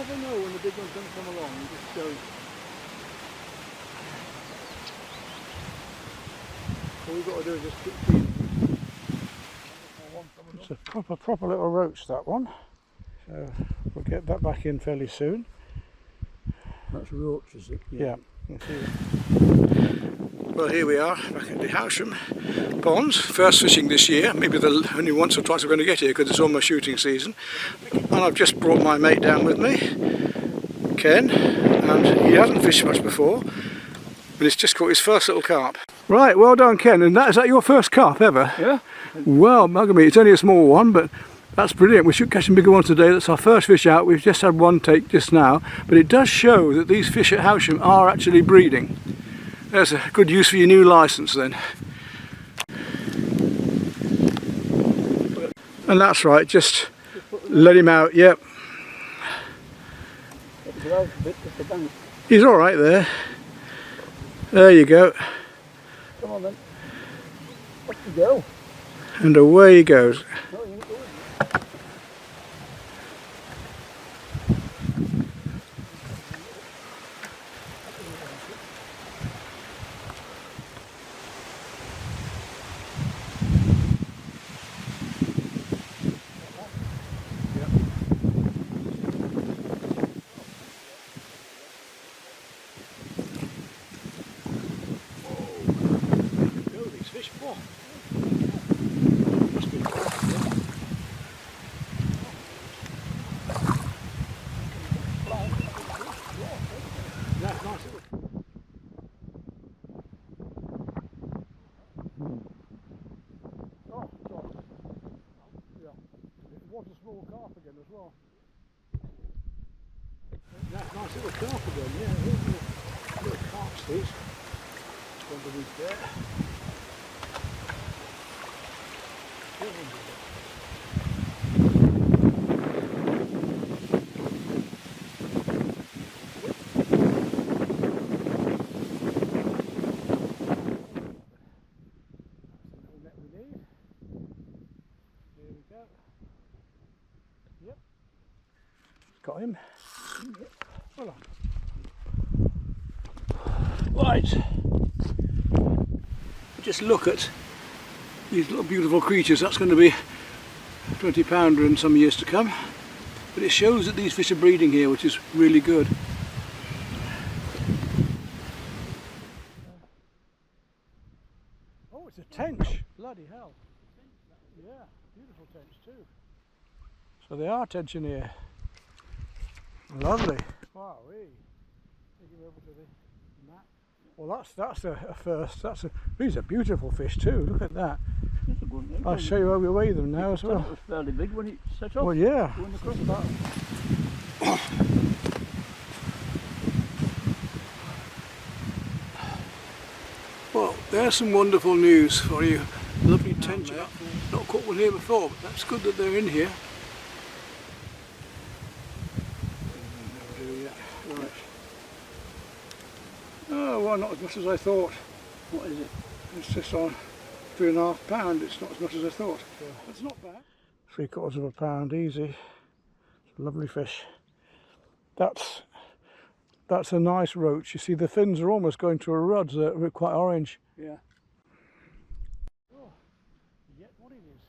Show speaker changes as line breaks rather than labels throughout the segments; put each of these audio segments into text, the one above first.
never know when the big one's going to come along. You just don't. All you've got to do is just keep feeding.
It's a proper little roach, that one. So we'll get that back in fairly soon.
That's roach, is it?
Yeah. Well, here we are back at the Howsham ponds. First fishing this year. Maybe the only once or twice we're going to get here because it's almost shooting season. And I've just brought my mate down with me, Ken, and he hasn't fished much before, but he's just caught his first little carp. Right, well done, Ken. And is that your first carp ever?
Yeah.
Well, bugger me, it's only a small one, but that's brilliant. We should catch some bigger ones today. That's our first fish out. We've just had one take just now, but it does show that these fish at Howsham are actually breeding. There's a good use for your new licence then. And that's right, just let him out, yep. He's alright there. There you go.
Come on then. Off you go.
And away he goes.
No, you ain't doing it.
Was a small carp again as well. That's nice little carp again, yeah. Here's the little carp sticks underneath there. Got him. Hold on. Right. Just look at these little beautiful creatures. That's going to be a 20-pounder in some years to come. But it shows that these fish are breeding here, which is really good. Oh, it's a tench. Bloody hell. Yeah, beautiful tench too. So they are tenching here. Lovely. Wow, take him over to the mat. Well, that's a first. These are beautiful fish too. Look at that.
That's a good one.
I'll show you how we weigh them now as well.
It was fairly big when it set off.
Well, yeah. Well, there's some wonderful news for you. Lovely tench. Not caught one here before, but that's good that they're in here. Right. Oh, well, not as much as I thought.
What is it?
It's just on 3.5 pound. It's not as much as I thought. Yeah. That's not bad. 3/4 of a pound, easy. It's a lovely fish. That's a nice roach. You see, the fins are almost going to a rod. They're quite orange.
Yeah.
Oh, yet what it is.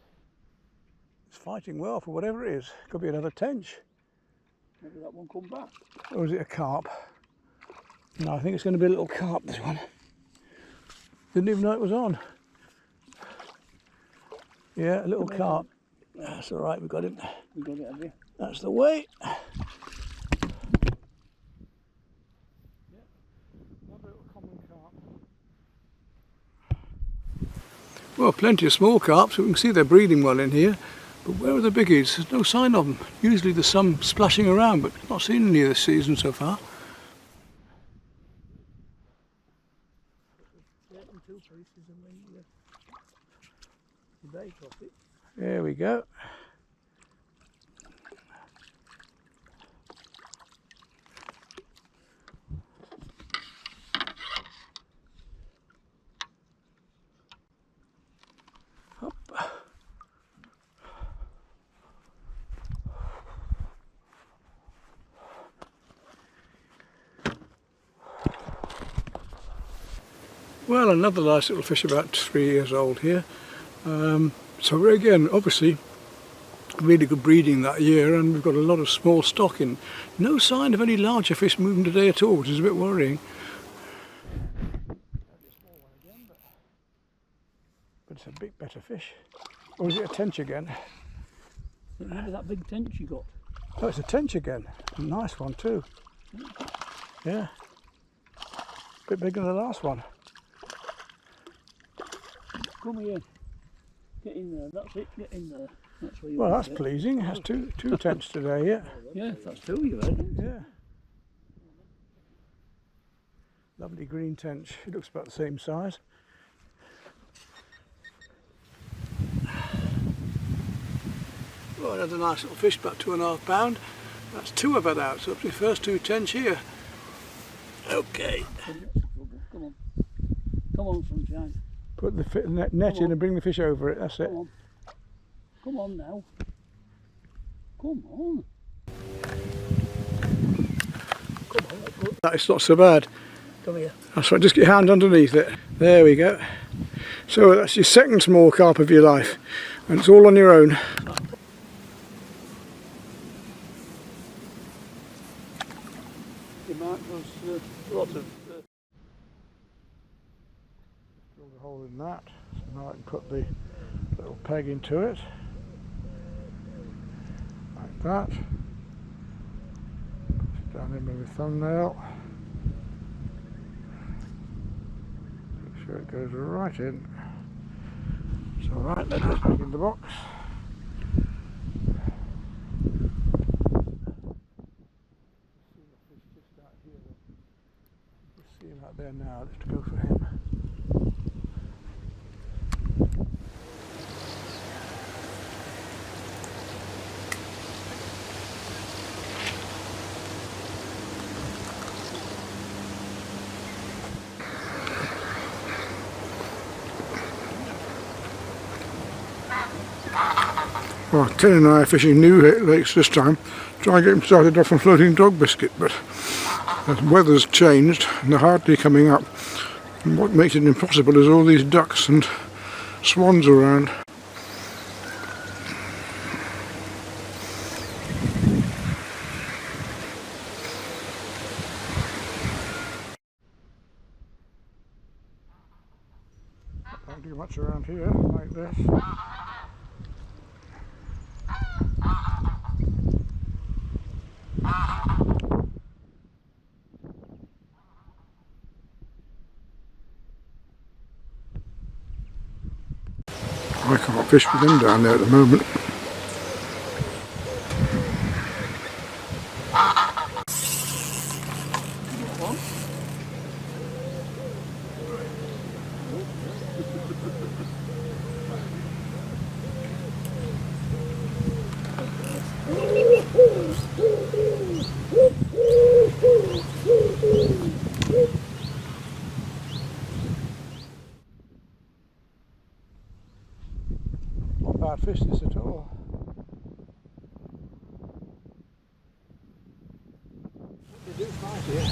It's fighting well for whatever it is. Could be another tench.
Maybe that one come back.
Or is it a carp? No, I think it's going to be a little carp, this one. Didn't even know it was on. Yeah, a little carp. That's all right, we got him.
We got it, have you?
That's the way. Another little common carp. Well, plenty of small carps. We can see they're breeding well in here. But where are the biggies? There's no sign of them. Usually there's some splashing around, but not seen any this season so far. There we go. Well, another nice little fish about 3 years old here. So we're again, obviously, really good breeding that year, and we've got a lot of small stock in. No sign of any larger fish moving today at all, which is a bit worrying. But it's a big, better fish. Or is it a tench again?
Remember that big tench you got?
Oh, it's a tench again. A nice one too. Yeah. A bit bigger than the last one.
Come here. Get in there. That's it. Get in there. That's where you
Well,
want
that's
it.
pleasing. It has two tench today, yeah.
Yeah, that's two you had.
Yeah. Lovely green tench. It looks about the same size. Well, another nice little fish, about 2.5 pound. That's two I've had out, so it's my first two tench here. Okay.
Come on. Come on, sunshine.
Put the net in and bring the fish over it, that's it.
Come on. Come on now. Come on. Come on, that's good.
It's not so bad.
Come here.
That's right, just get your hand underneath it. There we go. So that's your second small carp of your life, and it's all on your own. Lots of drill a hole in that, so now I can put the little peg into it, like that. Push it down in with my thumbnail. Make sure it goes right in. It's alright, let it back in the box. See him out there now, let's go for him. Well, Ken and I are fishing new lakes this time, trying to get him started off on floating dog biscuit, but the weather's changed and they're hardly coming up. And what makes it impossible is all these ducks and swans around. Don't do much around here like this. I can't fish with them down there at the moment. Not bad fish this at all. They do fight here.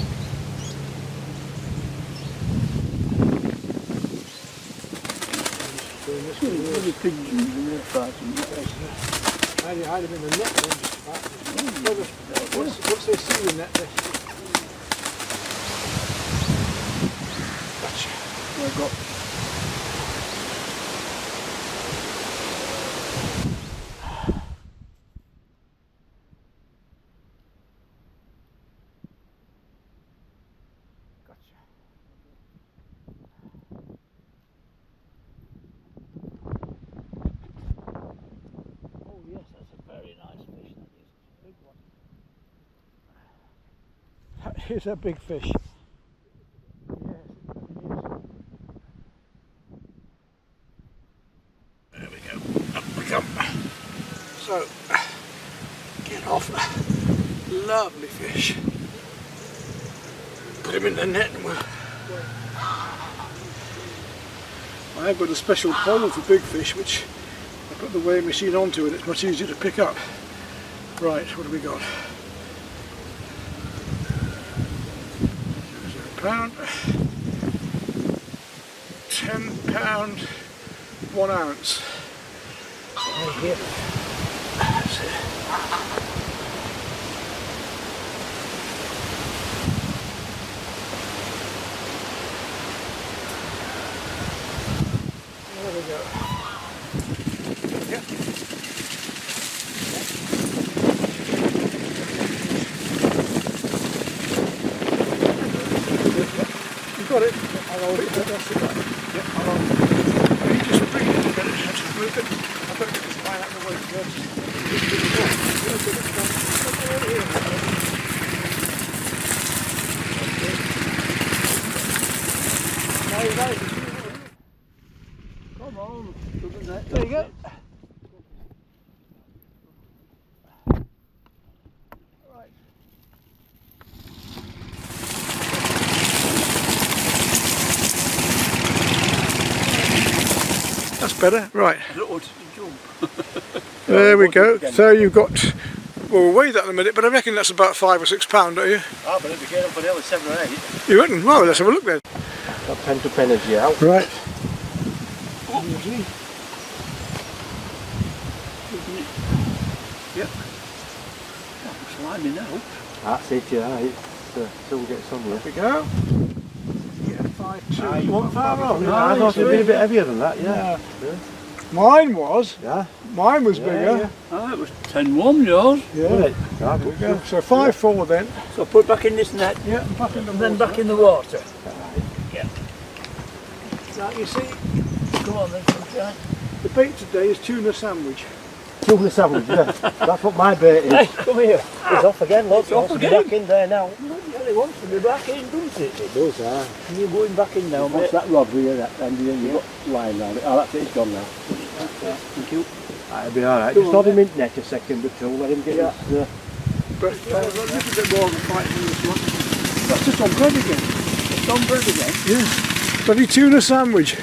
Really pigeons in there fighting.
I hide them in the net then just about. What's they see in that? Gotcha.
I've got
Here's a big fish. There we go. Up we come. So, get off. Lovely fish. Put him in the net and we'll... I have got a special pole for big fish which I put the weighing machine onto and it's much easier to pick up. Right, what have we got? £0.00. £10, 1 ounce.
Right here.
That's it. There we go. Yep. You got it? I'll hold it. That's it. Yep, I'll hold it. You just bring it together. Just move it. I've got to get this line out of the way first.
Come on, to the net.
There you go. Right. That's better. Right.
I don't want it to jump.
There we go. So you've got, well, we'll weigh that in a minute, but I reckon that's about £5 or £6, don't you?
Ah, but if we get up for the other 7 or 8.
You reckon? Well, let's have a look then.
Got pen to energy out.
Right.
Yep. Slimy now.
That's it, yeah. It still gets on here.
There we go. Yeah, 5, 2.
You want far wrong?
No,
I thought it'd be a
it's
bit heavier than that, yeah.
Mine was.
Yeah.
Mine was bigger.
Yeah.
Ah, it was 10-1 yours.
Yeah.
Right.
There we go. So 5-4 then.
So put back in this net.
Yeah, and back in the
And then
water.
back in the water.
Now you see,
Come on then, sunshine.
the bait today is tuna sandwich.
Tuna sandwich, yeah. That's what my bait is.
Hey, come here.
It's off again, look.
It's off
It's
again.
back in there now.
Yeah, he wants to be back in, doesn't it?
It does, ah.
And you're going back in now, mate.
that rod with you, that end you've got lying around it? Oh, that's it, it's gone now.
Thank you.
That'll be alright. Just hold him in net a second or two, let him get his...
But a little bit more of a fight than this one. That's just on bread again.
It's on bread again.
Yeah. Bloody tuna sandwich.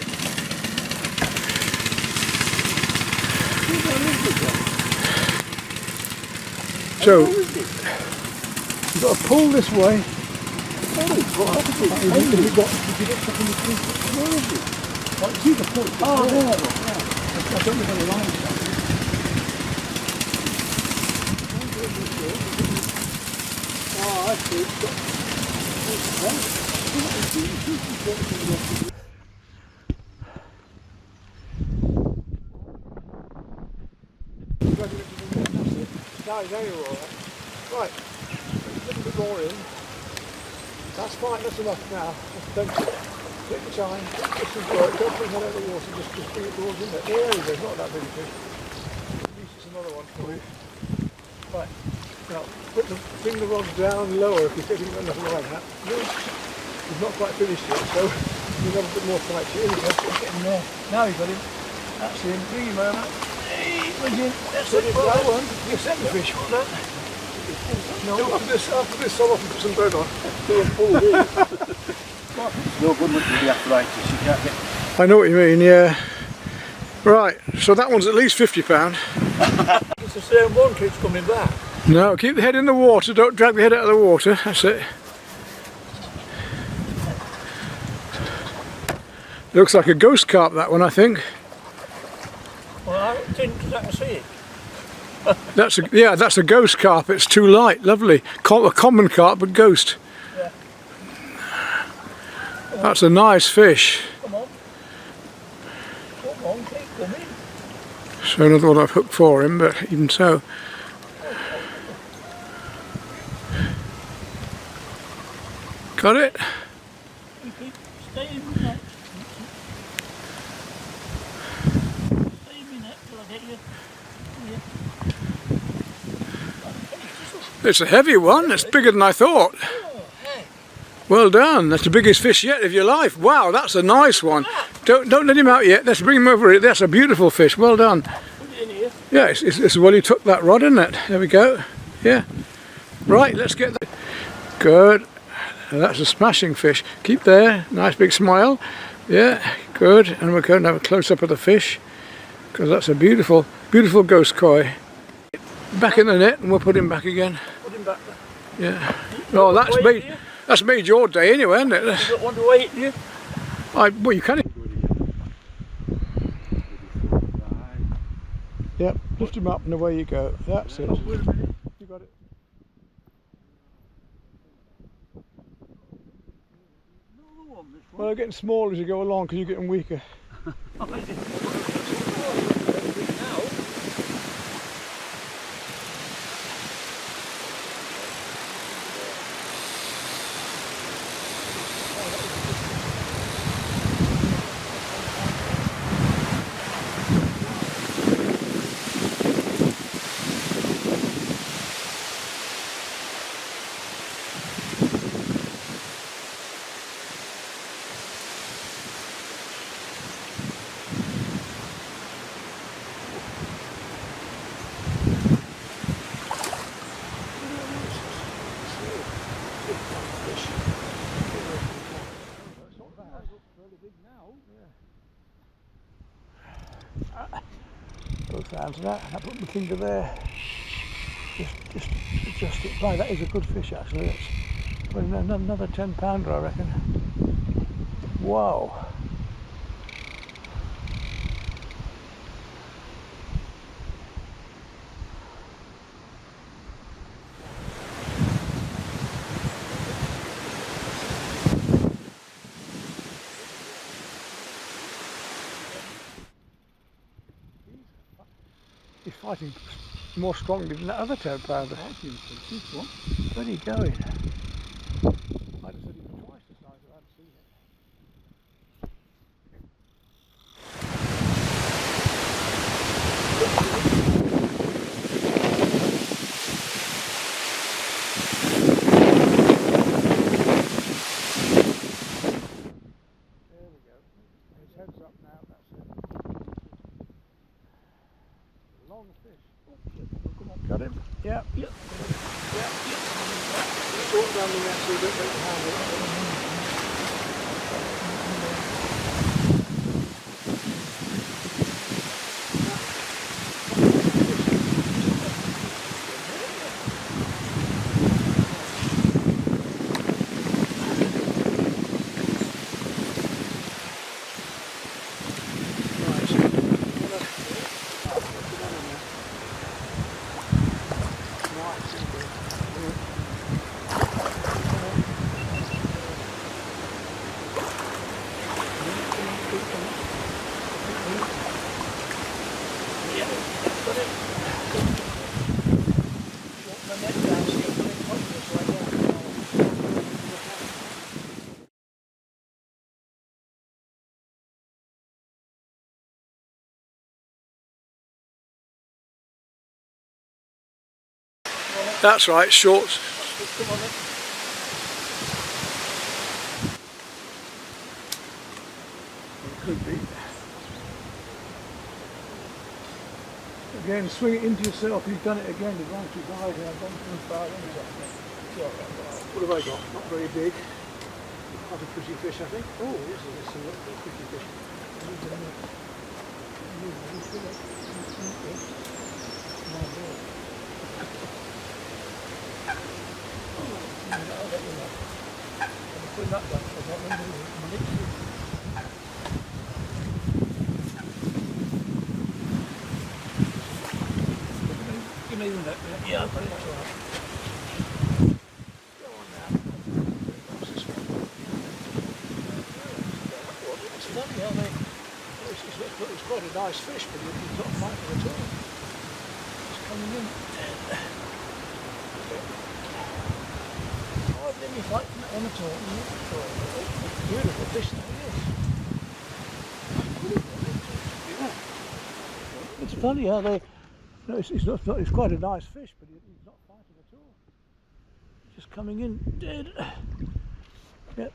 So, you've got to pull this way.
Did you get stuck in the tree? Where is it? Well, it's either pulled. Oh, there. Yeah. I don't know where the line's at.
Oh, I see. Now you're alright. Right, a little bit more in. That's fine, that's enough now. Don't take your time. This is work. Don't bring that out of the water, just bring it towards in there. There we go, not that big a fish. At least it's another one for you. Right, now bring the rod down lower if you're getting enough line out. He's not quite finished yet, so you'll have a bit more fight. Here we go, get him there. Now you've got him. That's him. Bring him over. Hey, that's it. That one. You set the fish, wasn't that? No, after this, I'll often put some bread on.
It's no good with the arthritis, you can't get...
I know what you mean, yeah. Right, so that one's at least £50.
It's the same one keeps coming back.
No, keep the head in the water, don't drag the head out of the water, that's it. Looks like a ghost carp, that one, I think.
Well, I didn't because I can see it.
That's a ghost carp, it's too light, lovely. A common carp, but ghost.
Yeah.
That's a nice fish.
Come on. Come on, keep coming.
So another one I've hooked for him, but even so. Got it?
You keep staying in that. Stay in that till I get you.
It's a heavy one, it's bigger than I thought.
Oh, hey.
Well done, that's the biggest fish yet of your life. Wow, that's a nice one. Don't let him out yet, let's bring him over. That's a beautiful fish, well done.
Put it in here.
Yeah, it's well you took that rod, isn't it? There we go. Yeah. Right, let's get that. Good. That's a smashing fish. Keep there, nice big smile. Yeah, good. And we're going to have a close-up of the fish, because that's a beautiful, beautiful ghost koi. Back in the net, and we'll put him back again.
Put him back there.
Yeah. Oh, that's made your day anyway, isn't it?
You don't want to wait, do you?
Well, you can. Yep, lift him up and away you go. That's it.
Oh, wait a minute.
You got it.
Another one, this
Well,
one.
they're getting smaller as you go along because you're getting weaker. Both hands of that. I put my finger there. Just adjust it by. That is a good fish actually. That's another 10 pounder I reckon. Wow. He's fighting more strongly than that other 10 pounder. Where's he going? I'd have said he was twice the size if I hadn't seen it. There we go. His head's up now, that's it. Long fish. Come on, got him? Yeah. Yep. Short down the net so you don't break the handle. That's right, short. Could be. Again, swing it into yourself. You've done it again. As long as you've eyes and I've gone too far into it. What have I got? Not very big. Quite a pretty fish, I think. Oh, this is a pretty fish. I'll let you know. I'm putting that down. I don't remember the yeah, but it's all right. Go on now. It's funny how they... It's quite a nice fish, but he's not fighting at all. It's coming in. Oh, didn't he fight from that one at all? Beautiful fish that he is. Yeah. It's funny how they... No, it's quite a nice fish, but he's not fighting at all. Just coming in dead. Yep.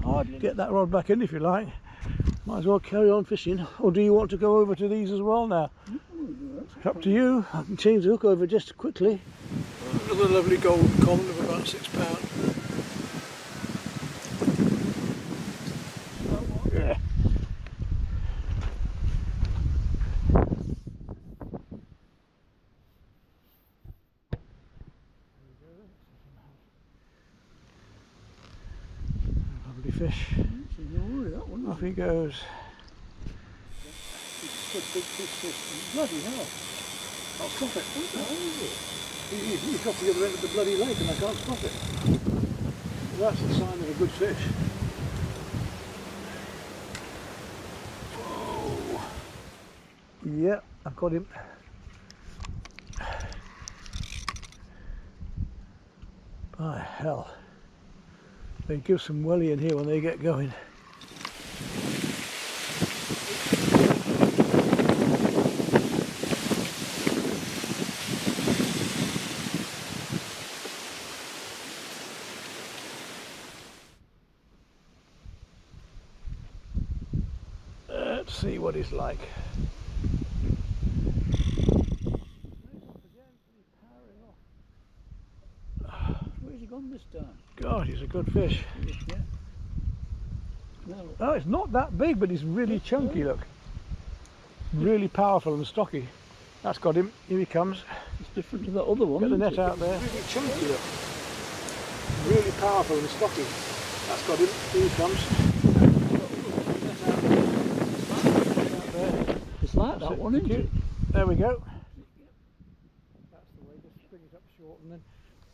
Hardly get that rod back in if you like. Might as well carry on fishing. Or do you want to go over to these as well now? It's up to you. I can change the hook over just quickly. Another lovely golden common of about 6 pounds. Yeah. Lovely fish. Off he goes.
good big fish. Bloody hell. I'll stop it. What the hell is it? He's got to the other end of the bloody lake and I can't stop it. That's a sign of a good fish. Whoa. Yeah, I've got him. By hell. They give some welly in here when they get going. Let's see what he's like. Where's he gone this time? God, he's a good fish. Yeah. No. Oh, it's not that big, but he's really chunky, look. Really powerful and stocky. That's got him. Here he comes. It's different to that other one. Get the net out there. Really chunky, look. Really powerful and stocky. That's got him. Here he comes. It's like that one, isn't it? There we go. That's the way. Just bring it up short and then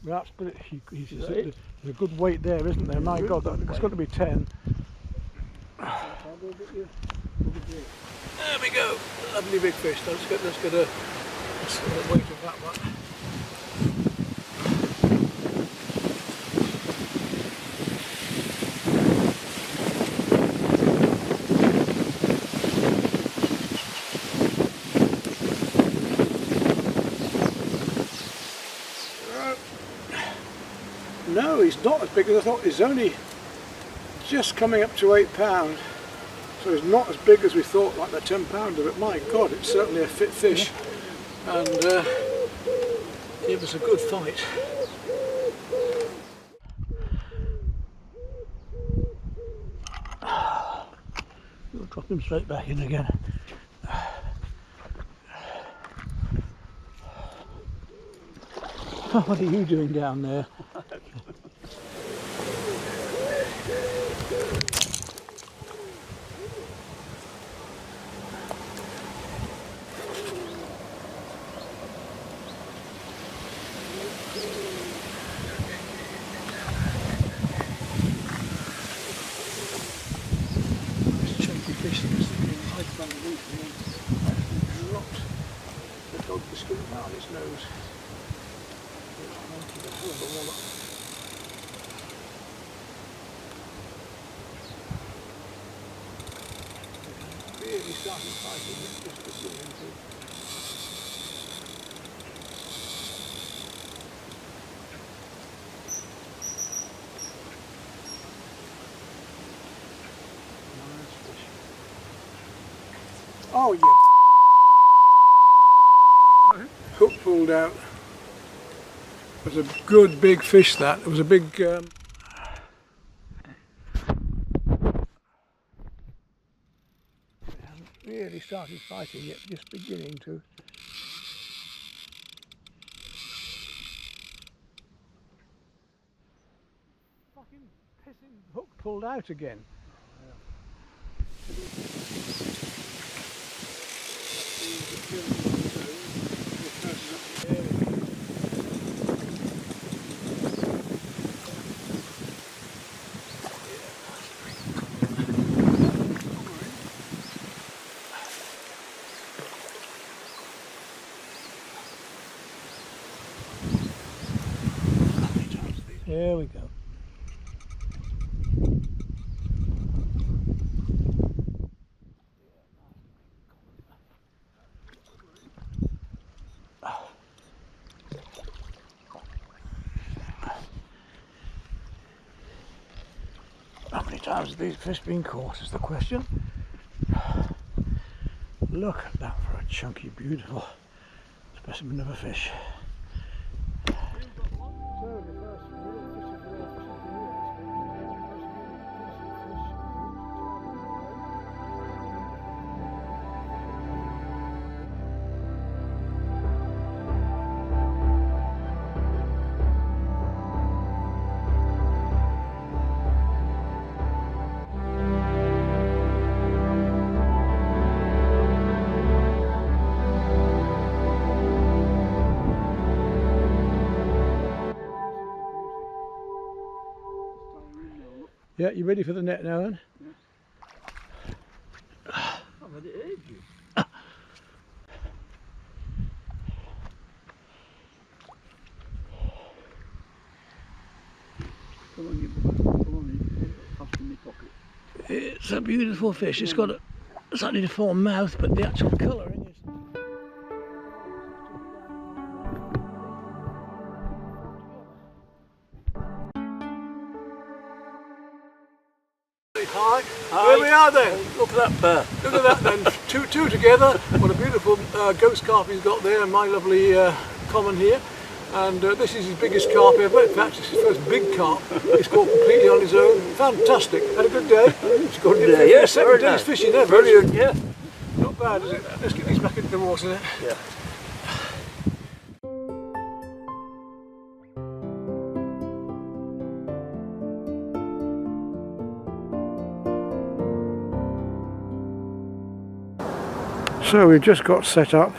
perhaps put it. There's a good weight there, isn't there? My God, that's got to be 10. There we go. Lovely big fish. Let's get a weight of that one. No, he's not as big as I thought. He's only just coming up to 8 pounds. So it's not as big as we thought, like the 10 pounder, but my God, it's certainly a fit fish. And it was a good fight. We'll drop him straight back in again. What are you doing down there? Really starting fighting just to see him through. Nice fish. Oh yeah. Hook pulled out. It was a good big fish that. It was a big really started fighting yet, just beginning to. Fucking pissing hook pulled out again. There we go. How many times have these fish been caught is the question. Look at that for a chunky, beautiful specimen of a fish.
Yeah, you ready for the net now then?
I've had it ages.
Come on, you bugger. Come on, you put it in my pocket.
It's a beautiful fish. It's got a slightly deformed mouth, but the actual colouring is... Hi. Here we are then.
Look at that pair.
Look at that then, two together. What a beautiful ghost carp he's got there, and my lovely common here. And this is his biggest carp ever. In fact, it's his first big carp. He's caught completely on his own. Fantastic. Had a good day.
It's a good day, yeah.
Second day's
Nice.
fishing there.
Brilliant, yeah.
Not bad, is it? Let's get these back into the water then.
Yeah.
So we've just got set up.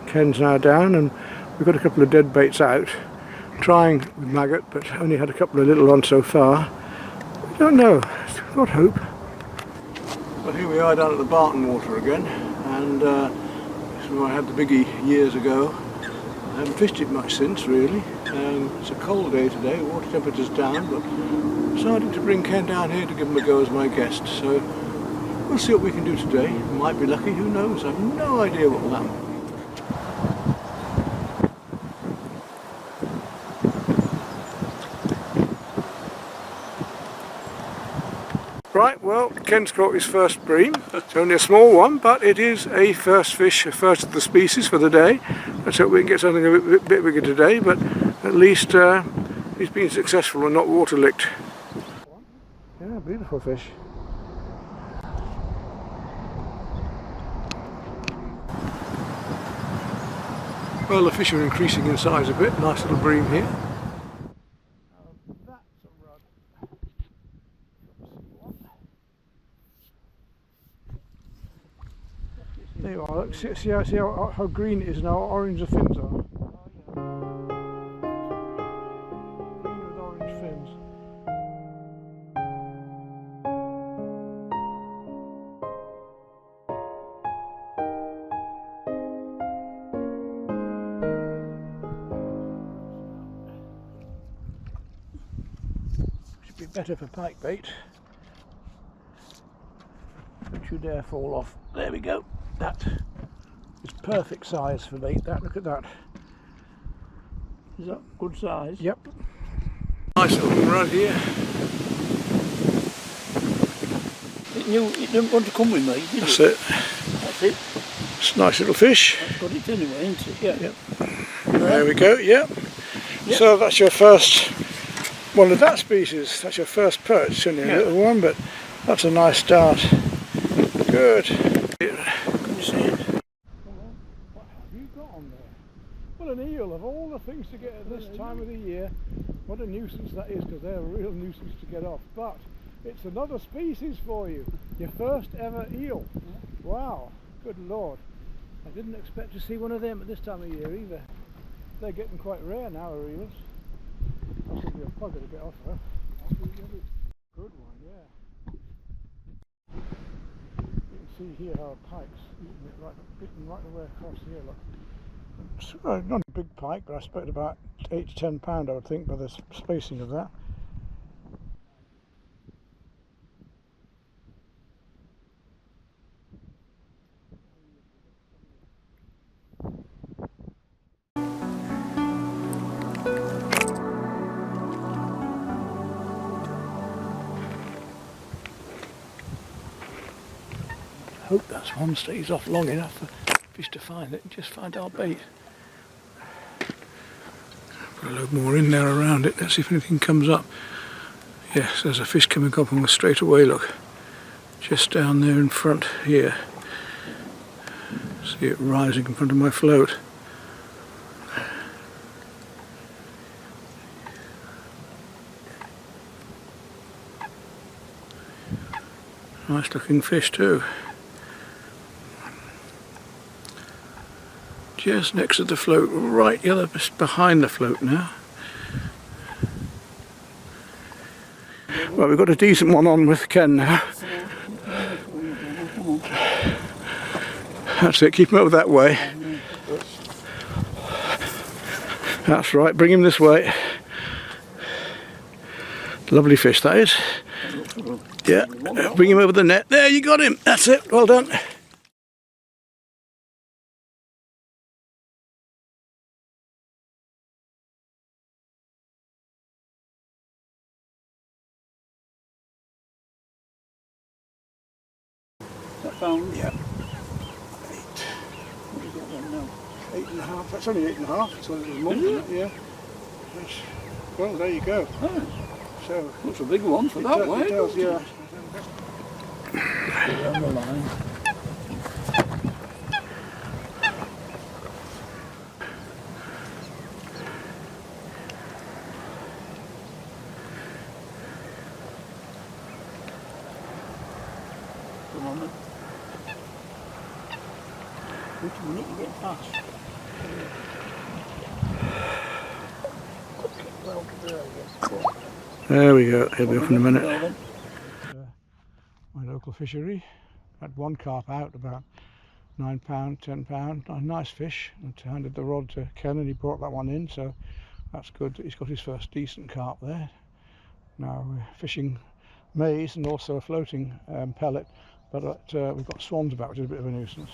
Ken's now down, and we've got a couple of dead baits out. Trying with maggot, but only had a couple of little ones so far. I don't know. Got hope. Well, here we are down at the Barton water again, and this is where I had the biggie years ago. I haven't fished it much since, really. It's a cold day today. Water temperature's down, but decided to bring Ken down here to give him a go as my guest. So we'll see what we can do today. Might be lucky, who knows? I have no idea what will happen. Right, well, Ken's caught his first bream. It's only a small one, but it is a first fish, a first of the species for the day. Let's hope we can get something a bit bigger today, but at least he's been successful and not water licked. Yeah, beautiful fish. Well, the fish are increasing in size a bit. Nice little bream here. There you are. Look, see how green it is now, how orange the fins are. Green with orange fins. Should be better for pike bait. Don't you dare fall off. There we go. That is perfect size for bait. That, look at that.
Is that good size?
Yep. Nice little one right here.
It didn't want to come with me, did
That's
it?
it.
That's it.
It's a nice little fish.
That's got it anyway, isn't it? Yeah.
Yep. There we go, yep. So that's your first one of that species. That's your first perch. It's only a little one, but that's a nice start. Good. Can you see it? What have you got on there? Well, an eel, of all the things to get at this time of the year. What a nuisance that is, because they're a real nuisance to get off. But it's another species for you. Your first ever eel. Wow, good lord. I didn't expect to see one of them at this time of year either. They're getting quite rare now, our eels. That should be a bugger to get off her. Good one, yeah. You can see here how a pike's eating right the way across here, look. It's not a big pike, but I expect about 8 to 10 pound, I would think, by the spacing of that. I hope that one stays off long enough for fish to find it and just find our bait. Put a load more in there around it. Let's see if anything comes up. Yes, there's a fish coming up on us straight away, look. Just down there in front here. See it rising in front of my float. Nice looking fish too. Just next to the float, right the other behind the float now. Well, we've got a decent one on with Ken now. That's it, keep him over that way. That's right, bring him this way. Lovely fish that is. Yeah, bring him over the net. There, you got him. That's it, well done.
That found?
Yeah. 8.5. That's only 8.5. So there's more than that, yeah. Well, there you go.
Oh,
So
that's a big one for that way.
It does, yeah.
On the line. Come on then. Which one need to get past? Well,
There we go. He'll be off in a minute.
My local fishery. Had one carp out, about £9, £10. A nice fish. And I handed the rod to Ken and he brought that one in, so that's good. He's got his first decent carp there. Now we're fishing maize and also a floating pellet, but we've got swans about, which is a bit of a nuisance.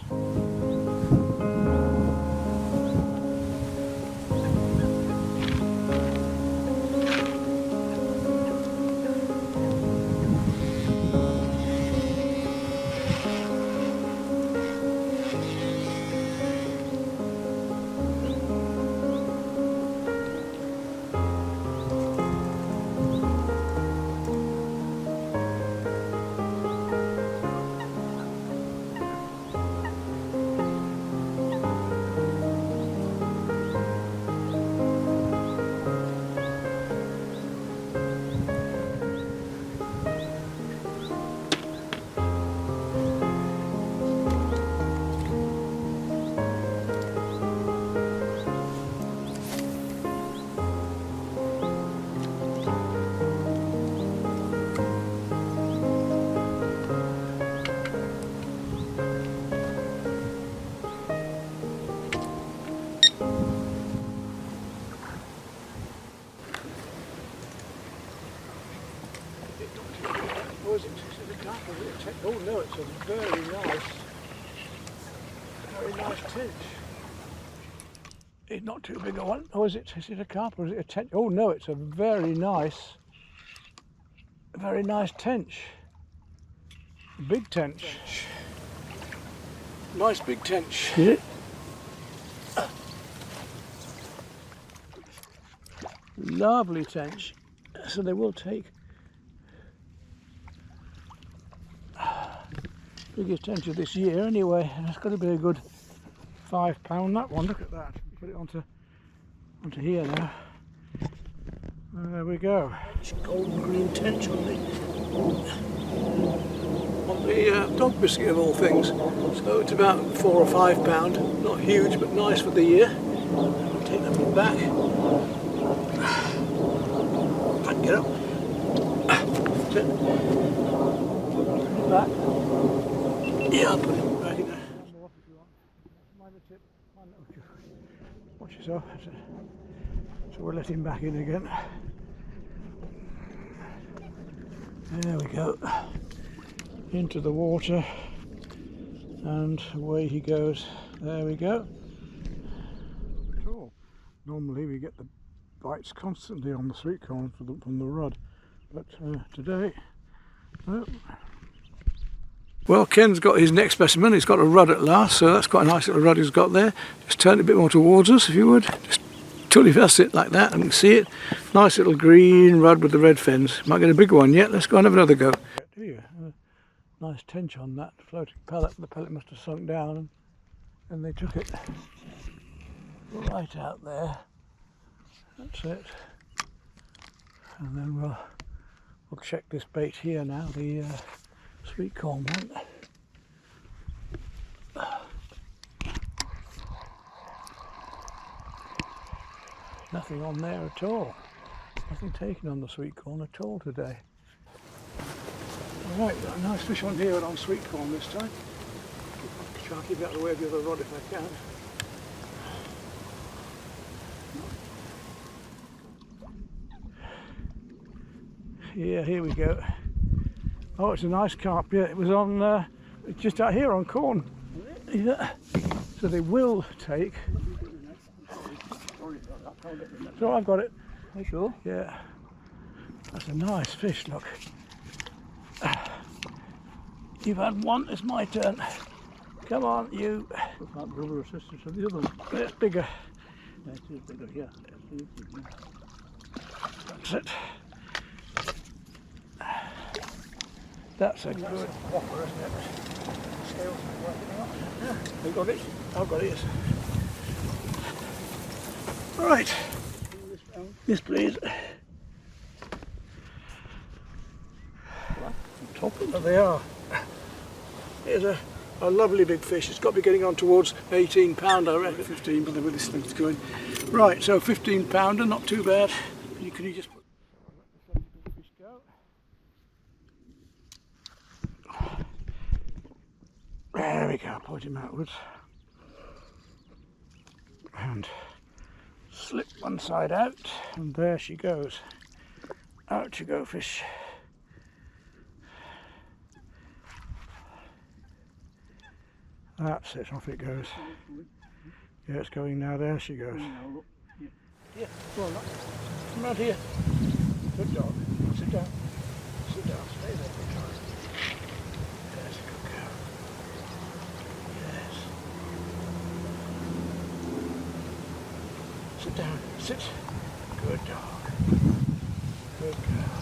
Oh no, it's a very nice tench. It's not too big a one. Oh, is it a carp or is it a tench? Oh no, it's a very nice tench. Big tench.
Nice big tench.
Is it? Lovely tench. So they will take. Biggest tench of this year anyway, and it's got to be a good £5 that one. Look at that. Put it onto here now. There we go. Golden green tench on
the dog biscuit of all things. So it's about £4 or £5. Not huge, but nice for the year. I'll take that one back. I can get up.
back.
Yeah, I'll put it back in there.
Watch yourself. So we'll let him back in again. There we go. Into the water and away he goes. There we go. Normally we get the bites constantly on the sweet corn from the rod, but today, no.
Well, Ken's got his next specimen. He's got a rod at last, so that's quite a nice little rod he's got there. Just turn it a bit more towards us, if you would. Just totally that's it like that, and you can see it. Nice little green rod with the red fins. Might get a bigger one yet. Let's go and have another go.
Do you? Nice tench on that floating pellet. The pellet must have sunk down, and they took it right out there. That's it. And then we'll check this bait here now, the sweet corn one. Nothing on there at all. Nothing taken on the sweet corn at all today. Right, got a nice fish on here on sweet corn this time. Try to keep out of the way of the other rod if I can. Yeah, here we go. Oh, it's a nice carp. Yeah, it was on just out here on corn. Yeah. So they will take. So I've got it.
Are you sure?
Yeah. That's a nice fish, look. You've had one, it's my turn. Come on, you.
What's that, brother or sister to the other one?
It's bigger.
Yeah, it is bigger, yeah.
That's it. That's a good whopper, isn't it? Scales are working out. Yeah. You got it? I've got it. Right. Yes, please.
Top of
There they are. Here's a lovely big fish. It's got to be getting on towards 18 pound, I reckon. 15 by the way this thing's going. Right, so 15 pounder, not too bad. Can you just put let the fish go? There we go, point him outwards. And slip one side out, and there she goes. Out you go, fish. That's it, off it goes. Yeah, it's going now, there she goes. Yeah, well, come around here. Good dog. Sit down. Sit down, stay there for a time. There's a good girl. Yes. Sit down, sit. Good dog. Good girl.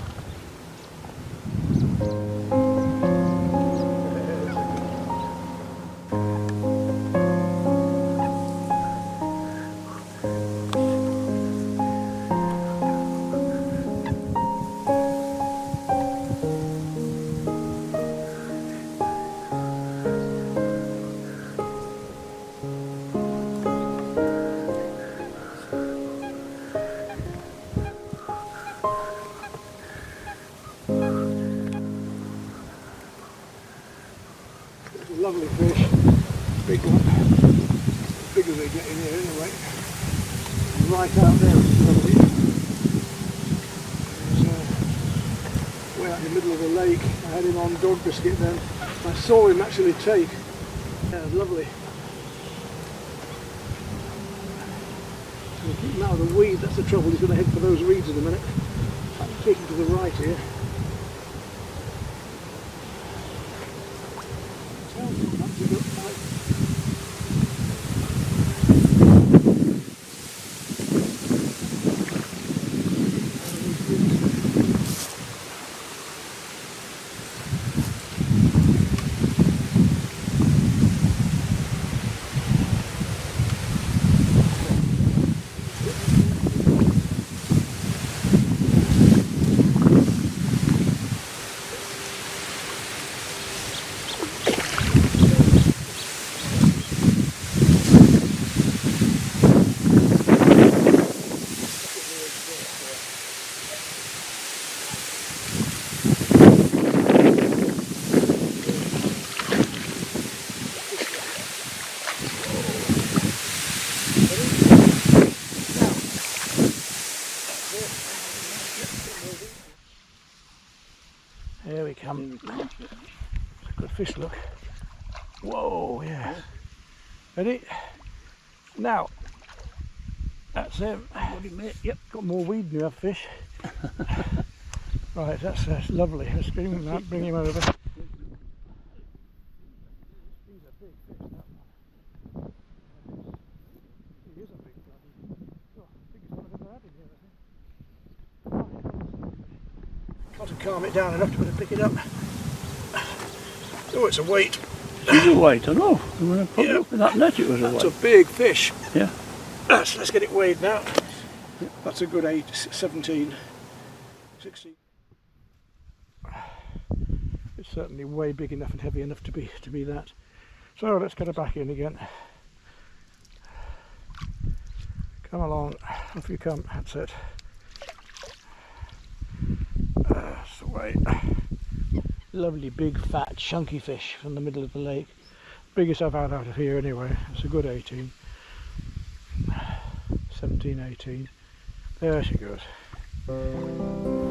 Lovely fish, big one, as big as they get in here anyway, right out there, which is lovely. It's way out in the middle of the lake. I had him on dog biscuit then. I saw him actually take. Yeah, lovely. So keep him out of the weed, that's the trouble, he's going to head for those reeds in a minute. I'm taking to the right here. Here we come. It's a good fish, look. Whoa, yeah. Ready? Now. That's him. Yep, got more weed than you have fish. Right, that's lovely. Let's bring him over. He's a big fish, that one. He is a big bloody. Oh, biggest one I've ever had in here, I think. Got to calm it down enough to be able to pick it up. Oh, it's a weight.
It's a weight, I know. When I put it up in that net, it was a weight.
That's a big fish.
Yeah.
Let's get it weighed now. That's a good 17, 16. It's certainly way big enough and heavy enough to be that. So let's get her back in again. Come along, off you come, that's it. That's the way. Lovely big fat chunky fish from the middle of the lake. Biggest I've had out of here anyway. It's a good 18. 17, 18. There she goes.